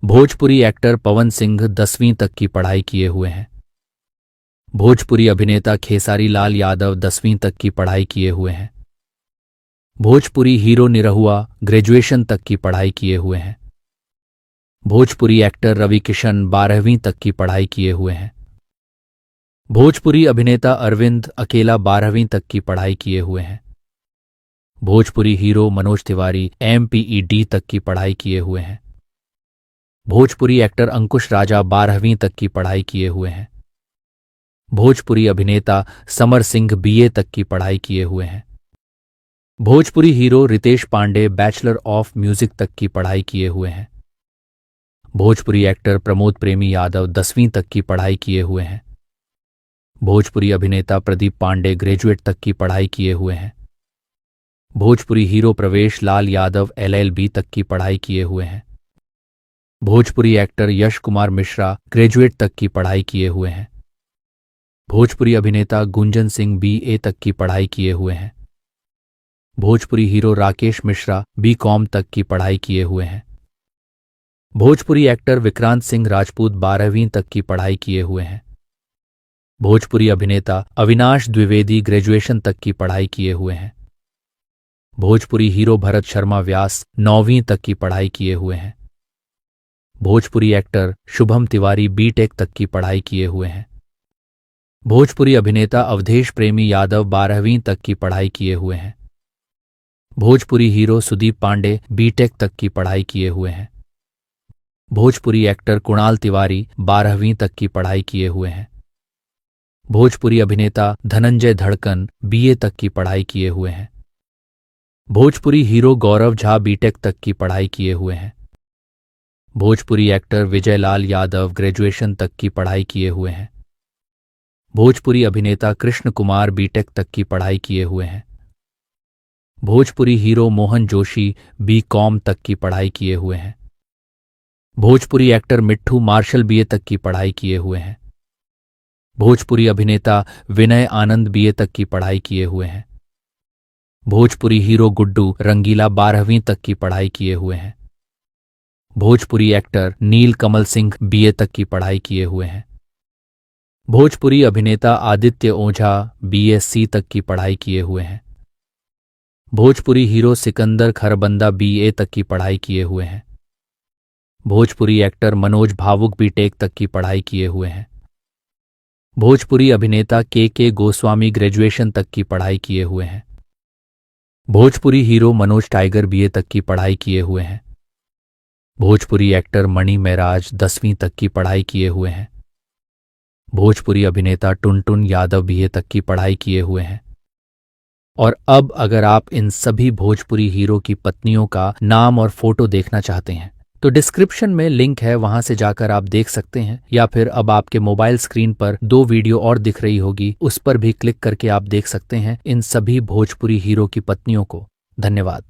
Bhojpuri actor Pawan Singh 10वीं तक की पढ़ाई किए हुए हैं। भोजपुरी अभिनेता खेसारी लाल यादव 10वीं तक की पढ़ाई किए हुए हैं। भोजपुरी हीरो निरहुआ ग्रेजुएशन तक की पढ़ाई किए हुए हैं। भोजपुरी एक्टर रवि किशन 12वीं तक की पढ़ाई किए हुए हैं। भोजपुरी अभिनेता अरविंद अकेला 12वीं तक की पढ़ाई किए हुए हैं। भोजपुरी हीरो मनोज तिवारी MPED तक की पढ़ाई किए हुए हैं। भोजपुरी एक्टर अंकुश राजा 12वीं तक की पढ़ाई किए हुए हैं। भोजपुरी अभिनेता समर सिंह BA तक की पढ़ाई किए हुए हैं। Bhojpuri hero Ritesh Pandey bachelor of music तक की पढ़ाई किए हुए हैं। भोजपुरी एक्टर प्रमोद प्रेमी यादव 10वीं तक की पढ़ाई किए हुए हैं। भोजपुरी अभिनेता प्रदीप पांडे ग्रेजुएट तक की पढ़ाई किए हुए हैं। भोजपुरी हीरो प्रवेश लाल यादव LLB तक की पढ़ाई किए हुए हैं। भोजपुरी एक्टर यश कुमार मिश्रा ग्रेजुएट तक की पढ़ाई किए हुए हैं। भोजपुरी अभिनेता गुंजन सिंह BA तक की पढ़ाई किए हुए हैं। भोजपुरी हीरो राकेश मिश्रा BCom तक की पढ़ाई किए हुए हैं। भोजपुरी एक्टर विक्रांत सिंह राजपूत 12वीं तक की पढ़ाई किए हुए हैं। भोजपुरी अभिनेता अविनाश द्विवेदी ग्रेजुएशन तक की पढ़ाई किए हुए हैं। भोजपुरी हीरो भरत शर्मा व्यास 9वीं तक की पढ़ाई किए हुए हैं। भोजपुरी एक्टर शुभम तिवारी BTech तक की पढ़ाई किए हुए हैं। भोजपुरी अभिनेता अवधेश प्रेमी यादव 12वीं तक की पढ़ाई किए हुए हैं। भोजपुरी हीरो सुदीप पांडे BTech तक की पढ़ाई किए हुए हैं। भोजपुरी एक्टर कुणाल तिवारी 12वीं तक की पढ़ाई किए हुए हैं। भोजपुरी अभिनेता धनंजय धड़कन BA तक की पढ़ाई किए हुए हैं। भोजपुरी हीरो गौरव झा BTech तक की पढ़ाई किए हुए हैं। भोजपुरी एक्टर विजय लाल यादव ग्रेजुएशन तक की पढ़ाई किए हुए हैं। भोजपुरी अभिनेता कृष्ण कुमार BTech तक की पढ़ाई किए हुए हैं। भोजपुरी हीरो मोहन जोशी BCom तक की पढ़ाई किए हुए हैं। भोजपुरी एक्टर मिट्ठू मार्शल BA तक की पढ़ाई किए हुए हैं। भोजपुरी अभिनेता विनय आनंद BA तक की पढ़ाई किए हुए हैं। भोजपुरी हीरो गुड्डू रंगीला 12वीं तक की पढ़ाई किए हुए हैं। भोजपुरी एक्टर नील कमल सिंह BA तक की पढ़ाई किए हुए हैं। भोजपुरी अभिनेता आदित्य ओझा BSc तक की पढ़ाई किए हुए हैं। भोजपुरी हीरो सिकंदर खरबंदा BA तक की पढ़ाई किए हुए हैं। भोजपुरी एक्टर मनोज भावुक BTech तक की पढ़ाई किए हुए हैं। भोजपुरी अभिनेता KK गोस्वामी ग्रेजुएशन तक की पढ़ाई किए हुए हैं। Bhojpuri hero Manoj tiger BA तक की पढ़ाई किए हुए हैं। भोजपुरी एक्टर मणि महराज 10वीं तक की पढ़ाई किए हुए हैं। भोजपुरी अभिनेता टुनटुन यादव BA तक की पढ़ाई किए हुए हैं। और अब अगर आप इन सभी भोजपुरी हीरो की पत्नियों का नाम और फोटो देखना चाहते हैं तो डिस्क्रिप्शन में लिंक है, वहां से जाकर आप देख सकते हैं, या फिर अब आपके मोबाइल स्क्रीन पर 2 वीडियो और दिख रही होगी, उस पर भी क्लिक करके आप देख सकते हैं इन सभी भोजपुरी हीरो की पत्नियों को। धन्यवाद।